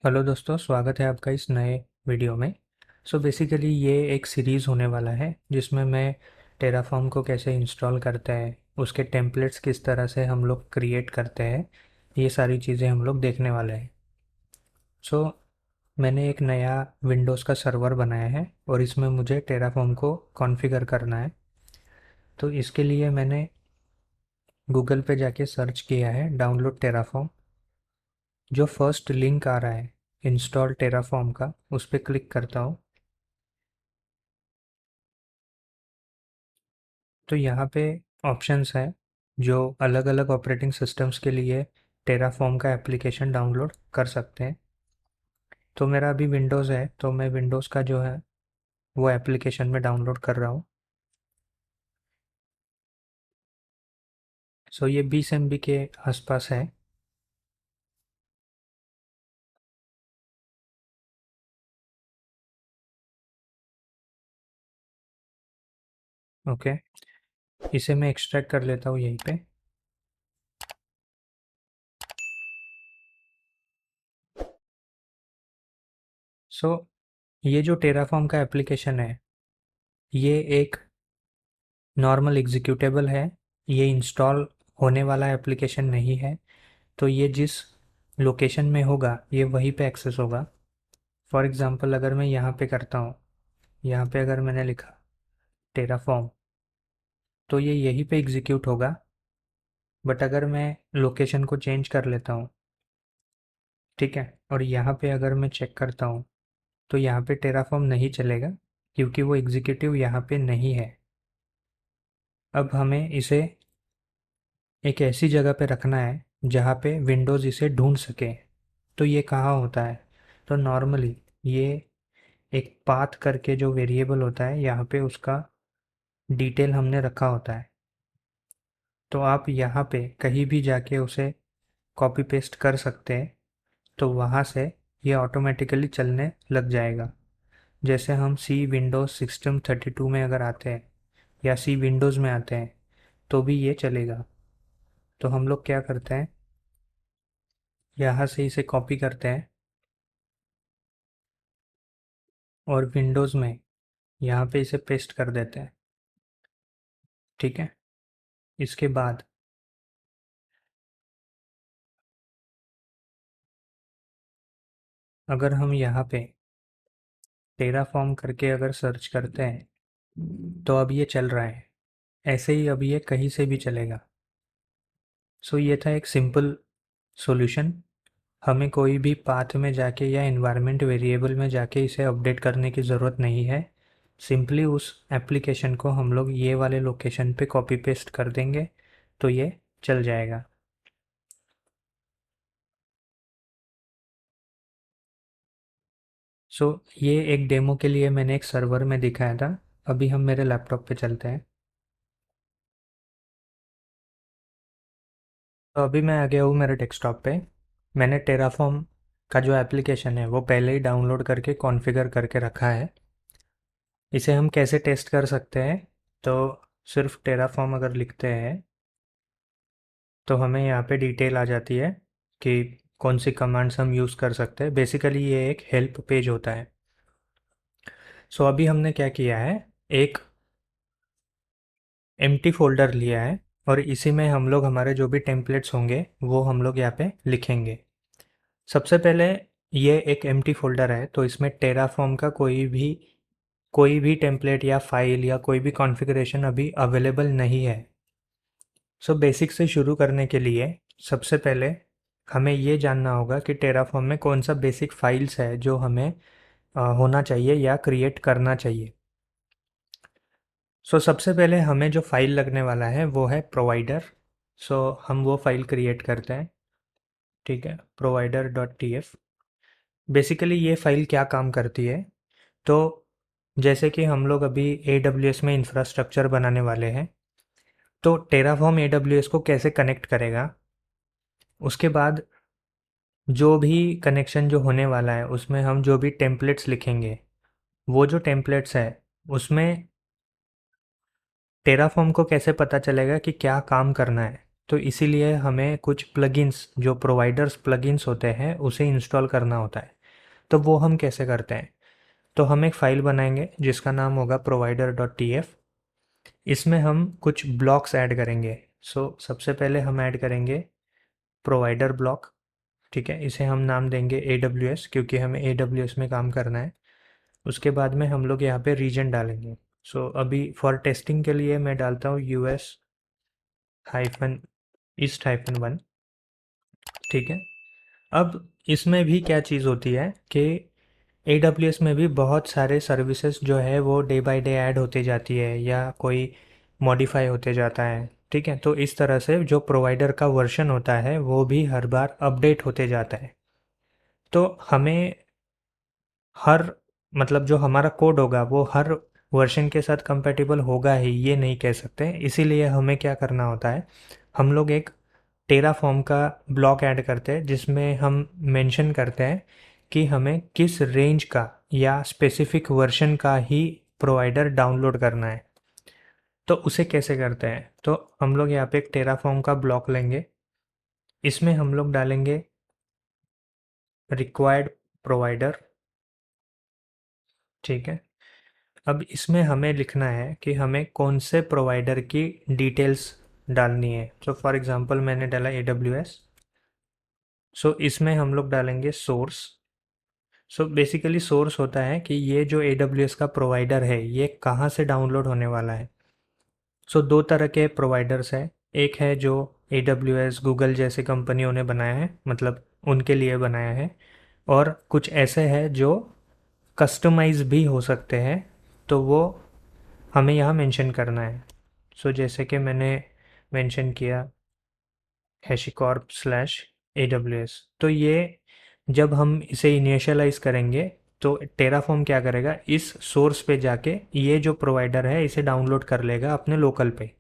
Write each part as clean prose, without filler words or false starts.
Hello दोस्तों, स्वागत है आपका इस नए वीडियो में। बेसिकली ये एक सीरीज़ होने वाला है जिसमें मैं टेराफॉर्म को कैसे इंस्टॉल करते हैं, उसके टेम्पलेट्स किस तरह से हम लोग क्रिएट करते हैं, ये सारी चीज़ें हम लोग देखने वाले हैं। सो मैंने एक नया विंडोज़ का सर्वर बनाया है और इसमें मुझे टेराफॉर्म को कॉन्फ़िगर करना है। तो इसके लिए मैंने गूगल पे जाके सर्च किया है डाउनलोड टेराफॉर्म। जो फर्स्ट लिंक आ रहा है इंस्टॉल टेराफॉर्म का, उस पर क्लिक करता हूँ। तो यहाँ पे ऑप्शंस है जो अलग अलग ऑपरेटिंग सिस्टम्स के लिए टेराफॉर्म का एप्लीकेशन डाउनलोड कर सकते हैं। तो मेरा अभी विंडोज़ है तो मैं विंडोज़ का जो है वो एप्लीकेशन में डाउनलोड कर रहा हूँ। ये 20 MB के आसपास है। ओके, इसे मैं एक्सट्रैक्ट कर लेता हूँ यहीं पे। सो ये जो टेराफॉर्म का एप्लीकेशन है, ये एक नॉर्मल एग्जीक्यूटेबल है। ये इंस्टॉल होने वाला एप्लीकेशन नहीं है। तो ये जिस लोकेशन में होगा ये वहीं पे एक्सेस होगा। फॉर एग्ज़ाम्पल अगर मैं यहाँ पे करता हूँ, यहाँ पे अगर मैंने लिखा टेराफॉर्म, तो ये यहीं पे एग्जीक्यूट होगा। बट अगर मैं लोकेशन को चेंज कर लेता हूँ, ठीक है, और यहाँ पे अगर मैं चेक करता हूँ तो यहाँ पे टेराफॉर्म नहीं चलेगा क्योंकि वो एग्जीक्यूटिव यहाँ पे नहीं है। अब हमें इसे एक ऐसी जगह पे रखना है जहाँ पे विंडोज़ इसे ढूंढ सके। तो ये कहाँ होता है? तो नॉर्मली ये एक पाथ करके जो वेरिएबल होता है, यहाँ पे उसका डिटेल हमने रखा होता है। तो आप यहाँ पे कहीं भी जाके उसे कॉपी पेस्ट कर सकते हैं। तो वहाँ से ये ऑटोमेटिकली चलने लग जाएगा। जैसे हम सी विंडोज़ सिस्टम 32 में अगर आते हैं या सी विंडोज़ में आते हैं तो भी ये चलेगा। तो हम लोग क्या करते हैं, यहाँ से इसे कॉपी करते हैं और विंडोज़ में यहाँ पे इसे पेस्ट कर देते हैं। ठीक है, इसके बाद अगर हम यहाँ पे टेराफॉर्म करके अगर सर्च करते हैं तो अब ये चल रहा है। ऐसे ही अब ये कहीं से भी चलेगा। ये था एक सिंपल सॉल्यूशन। हमें कोई भी पाथ में जाके या एनवायरनमेंट वेरिएबल में जाके इसे अपडेट करने की ज़रूरत नहीं है। सिंपली उस एप्लीकेशन को हम लोग ये वाले लोकेशन पे कॉपी पेस्ट कर देंगे तो ये चल जाएगा। ये एक डेमो के लिए मैंने एक सर्वर में दिखाया था। अभी हम मेरे लैपटॉप पे चलते हैं। तो अभी मैं आ गया हूँ मेरे डेस्कटॉप पे। मैंने टेराफॉर्म का जो एप्लीकेशन है वो पहले ही डाउनलोड करके कॉन्फ़िगर करके रखा है। इसे हम कैसे टेस्ट कर सकते हैं? तो सिर्फ टेराफॉर्म अगर लिखते हैं तो हमें यहाँ पे डिटेल आ जाती है कि कौन सी कमांड्स हम यूज़ कर सकते हैं। बेसिकली ये एक हेल्प पेज होता है। अभी हमने क्या किया है, एक एम्प्टी फोल्डर लिया है और इसी में हम लोग हमारे जो भी टेम्पलेट्स होंगे वो हम लोग यहाँ पे लिखेंगे। सबसे पहले ये एक एम्प्टी फोल्डर है तो इसमें टेराफॉर्म का कोई भी टेम्पलेट या फाइल या कोई भी कॉन्फ़िगरेशन अभी अवेलेबल नहीं है। बेसिक से शुरू करने के लिए सबसे पहले हमें ये जानना होगा कि टेराफॉर्म में कौन सा बेसिक फाइल्स है जो हमें होना चाहिए या क्रिएट करना चाहिए। सबसे पहले हमें जो फाइल लगने वाला है वो है प्रोवाइडर। हम वो फाइल क्रिएट करते हैं। ठीक है, provider dot T F. Basically ये फाइल क्या काम करती है, तो जैसे कि हम लोग अभी AWS में इंफ्रास्ट्रक्चर बनाने वाले हैं तो टेराफॉर्म AWS को कैसे कनेक्ट करेगा, उसके बाद जो भी कनेक्शन जो होने वाला है उसमें हम जो भी टेम्पलेट्स लिखेंगे, वो जो टेम्पलेट्स है उसमें टेराफॉर्म को कैसे पता चलेगा कि क्या काम करना है। तो इसीलिए हमें कुछ प्लगइन्स जो प्रोवाइडर्स प्लगइन्स होते हैं उसे इंस्टॉल करना होता है। तो वो हम कैसे करते हैं? तो हम एक फ़ाइल बनाएंगे जिसका नाम होगा provider.tf। इसमें हम कुछ ब्लॉक्स ऐड करेंगे। सबसे पहले हम ऐड करेंगे प्रोवाइडर ब्लॉक। ठीक है, इसे हम नाम देंगे AWS, क्योंकि हमें AWS में काम करना है। उसके बाद में हम लोग यहाँ पे रीजन डालेंगे। अभी फॉर टेस्टिंग के लिए मैं डालता हूँ US-East-1। ठीक है। अब इसमें भी क्या चीज़ होती है कि AWS में भी बहुत सारे सर्विसेज जो है वो डे बाय डे ऐड होती जाती है या कोई मॉडिफाई होते जाता है। ठीक है, तो इस तरह से जो प्रोवाइडर का वर्जन होता है वो भी हर बार अपडेट होते जाता है। तो हमें हर मतलब जो हमारा कोड होगा वो हर वर्जन के साथ कंपैटिबल होगा ही ये नहीं कह सकते। इसीलिए हमें क्या करना होता है, हम लोग एक टेराफॉर्म का ब्लॉक ऐड करते हैं जिसमें हम मेंशन करते हैं कि हमें किस रेंज का या स्पेसिफिक वर्जन का ही प्रोवाइडर डाउनलोड करना है। तो उसे कैसे करते हैं? तो हम लोग यहाँ पे एक टेराफॉर्म का ब्लॉक लेंगे। इसमें हम लोग डालेंगे रिक्वायर्ड प्रोवाइडर। ठीक है। अब इसमें हमें लिखना है कि हमें कौन से प्रोवाइडर की डिटेल्स डालनी है। फॉर एग्जांपल मैंने डाला AWS। इसमें हम लोग डालेंगे सोर्स। बेसिकली सोर्स होता है कि ये जो AWS का प्रोवाइडर है ये कहाँ से डाउनलोड होने वाला है। दो तरह के प्रोवाइडर्स हैं। एक है जो AWS गूगल जैसे कंपनियों ने बनाया है, मतलब उनके लिए बनाया है। और कुछ ऐसे हैं जो कस्टमाइज भी हो सकते हैं, तो वो हमें यहाँ मेंशन करना है। जैसे कि मैंने मेंशन किया HashiCorp/AWS। तो ये जब हम इसे इनिशियलाइज करेंगे तो टेराफॉर्म क्या करेगा, इस सोर्स पे जाके ये जो प्रोवाइडर है इसे डाउनलोड कर लेगा अपने लोकल पे।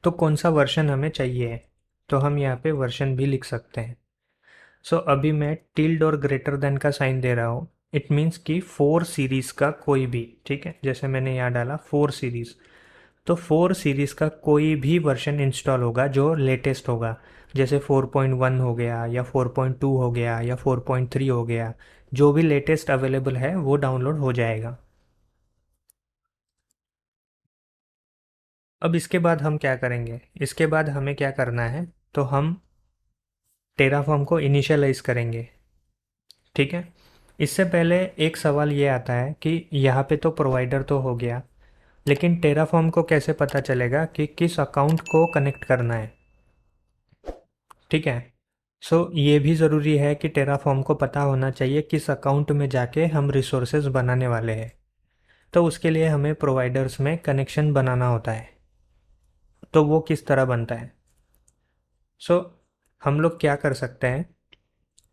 तो कौन सा वर्जन हमें चाहिए है, तो हम यहाँ पे वर्जन भी लिख सकते हैं। अभी मैं टिल्ड और ग्रेटर देन का साइन दे रहा हूँ। इट मीन्स कि 4 सीरीज़ का कोई भी। ठीक है, जैसे मैंने यहाँ डाला 4 सीरीज़। तो 4 सीरीज़ का कोई भी वर्जन इंस्टॉल होगा जो लेटेस्ट होगा। जैसे 4.1 हो गया या 4.2 हो गया या 4.3 हो गया, जो भी लेटेस्ट अवेलेबल है वो डाउनलोड हो जाएगा। अब इसके बाद हम क्या करेंगे, इसके बाद हमें क्या करना है, तो हम टेराफॉर्म को इनिशियलाइज करेंगे। ठीक है। इससे पहले एक सवाल ये आता है कि यहाँ पे तो प्रोवाइडर तो हो गया, लेकिन टेराफॉर्म को कैसे पता चलेगा कि किस अकाउंट को कनेक्ट करना है। ठीक है। ये भी ज़रूरी है कि टेराफॉर्म को पता होना चाहिए किस अकाउंट में जाके हम रिसोर्सेज बनाने वाले हैं। तो उसके लिए हमें प्रोवाइडर्स में कनेक्शन बनाना होता है। तो वो किस तरह बनता है? सो हम लोग क्या कर सकते हैं,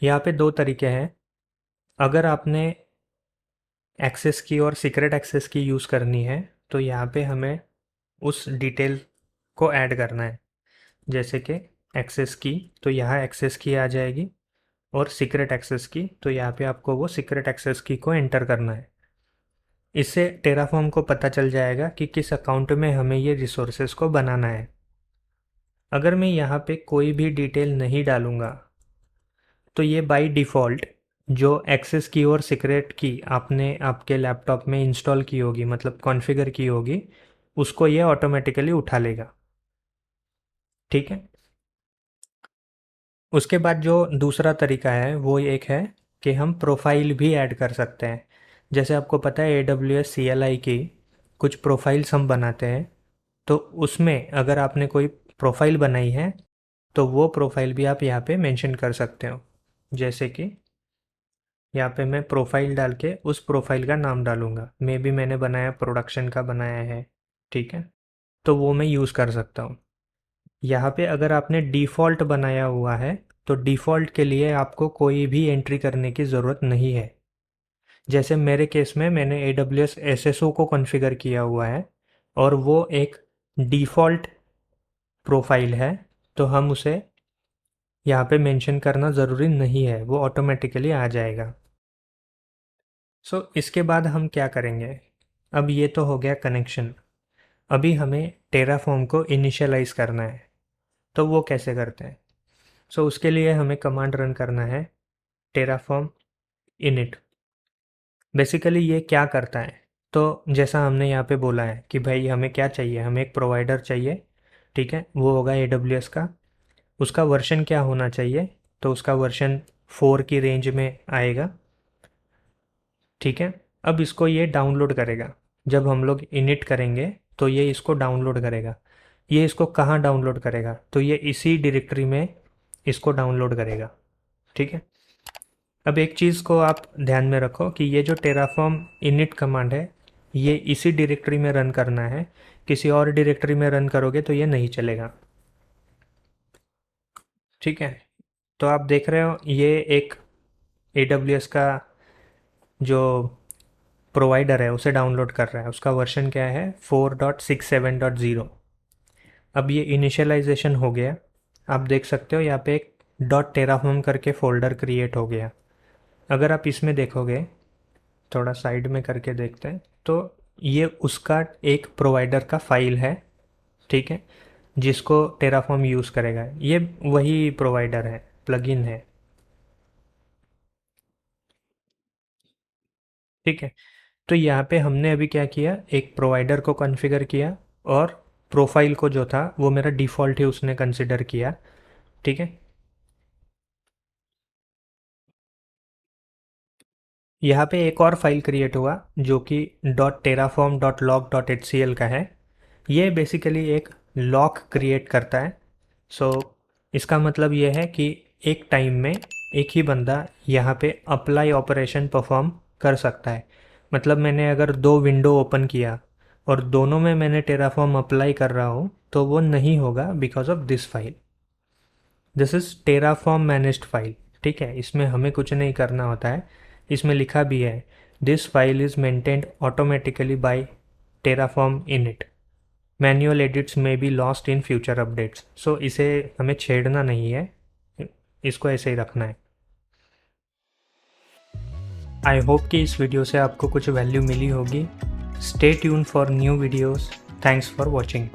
यहाँ पे दो तरीके हैं। अगर आपने एक्सेस की और सीक्रेट एक्सेस की यूज़ करनी है तो यहाँ पे हमें उस डिटेल को ऐड करना है। जैसे कि एक्सेस की, तो यहाँ एक्सेस की आ जाएगी, और सीक्रेट एक्सेस की, तो यहाँ पे आपको वो सीक्रेट एक्सेस की को एंटर करना है। इससे टेराफॉर्म को पता चल जाएगा कि किस अकाउंट में हमें ये रिसोर्सेज को बनाना है। अगर मैं यहाँ पे कोई भी डिटेल नहीं डालूँगा तो ये बाय डिफ़ॉल्ट जो एक्सेस की और सीक्रेट की आपने आपके लैपटॉप में इंस्टॉल की होगी, मतलब कॉन्फ़िगर की होगी, उसको ये ऑटोमेटिकली उठा लेगा। ठीक है। उसके बाद जो दूसरा तरीका है वो एक है कि हम प्रोफाइल भी ऐड कर सकते हैं। जैसे आपको पता है AWS CLI की कुछ प्रोफाइल्स हम बनाते हैं, तो उसमें अगर आपने कोई प्रोफाइल बनाई है तो वो प्रोफाइल भी आप यहाँ पे मेंशन कर सकते हो। जैसे कि यहाँ पे मैं प्रोफाइल डाल के उस प्रोफाइल का नाम डालूंगा, मे बी मैंने बनाया प्रोडक्शन का बनाया है। ठीक है, तो वो मैं यूज़ कर सकता हूँ। यहाँ पे अगर आपने डिफ़ॉल्ट बनाया हुआ है तो डिफ़ॉल्ट के लिए आपको कोई भी एंट्री करने की ज़रूरत नहीं है। जैसे मेरे केस में मैंने AWS SSO को कॉन्फ़िगर किया हुआ है और वो एक डिफ़ॉल्ट प्रोफाइल है, तो हम उसे यहाँ पे मेंशन करना ज़रूरी नहीं है, वो ऑटोमेटिकली आ जाएगा। इसके बाद हम क्या करेंगे, अब ये तो हो गया कनेक्शन। अभी हमें टेराफॉर्म को इनिशियलाइज करना है। तो वो कैसे करते हैं? सो उसके लिए हमें कमांड रन करना है terraform init। बेसिकली ये क्या करता है? तो जैसा हमने यहाँ पे बोला है कि भाई हमें क्या चाहिए, हमें एक प्रोवाइडर चाहिए, ठीक है, वो होगा AWS का। उसका वर्जन क्या होना चाहिए? तो उसका वर्जन 4 की रेंज में आएगा, ठीक है। अब इसको ये डाउनलोड करेगा। जब हम लोग इनिट करेंगे तो ये इसको डाउनलोड करेगा। ये इसको कहाँ डाउनलोड करेगा? तो ये इसी डायरेक्टरी में इसको डाउनलोड करेगा, ठीक है। अब एक चीज़ को आप ध्यान में रखो कि ये जो टेराफॉर्म इनिट कमांड है, ये इसी डायरेक्टरी में रन करना है। किसी और डायरेक्टरी में रन करोगे तो ये नहीं चलेगा, ठीक है। तो आप देख रहे हो ये एक AWS का जो प्रोवाइडर है उसे डाउनलोड कर रहा है। उसका वर्जन क्या है? 4.67.0। अब ये इनिशियलाइजेशन हो गया। आप देख सकते हो यहाँ पे एक डॉट टेराफॉर्म करके फोल्डर क्रिएट हो गया। अगर आप इसमें देखोगे, थोड़ा साइड में करके देखते हैं, तो ये उसका एक प्रोवाइडर का फाइल है, ठीक है, जिसको टेराफॉर्म यूज़ करेगा। ये वही प्रोवाइडर है, प्लगइन है, ठीक है। तो यहाँ पे हमने अभी क्या किया, एक प्रोवाइडर को कॉन्फ़िगर किया और प्रोफाइल को जो था वो मेरा डिफ़ॉल्ट ही उसने कंसिडर किया, ठीक है। यहाँ पे एक और फाइल क्रिएट हुआ जो कि .terraform.log.html का है। ये बेसिकली एक लॉक क्रिएट करता है। सो इसका मतलब ये है कि एक टाइम में एक ही बंदा यहाँ पे अप्लाई ऑपरेशन परफॉर्म कर सकता है। मतलब मैंने अगर दो विंडो ओपन किया और दोनों में मैंने टेराफॉर्म अप्लाई कर रहा हूँ तो वो नहीं होगा because of this file. This is Terraform managed file, ठीक है। इसमें हमें कुछ नहीं करना होता है। इसमें लिखा भी है this file is maintained automatically by Terraform init. Manual edits may be lost in future updates. So इसे हमें छेड़ना नहीं है, इसको ऐसे ही रखना है। आई होप कि इस वीडियो से आपको कुछ वैल्यू मिली होगी। Stay tune for new videos. Thanks for watching.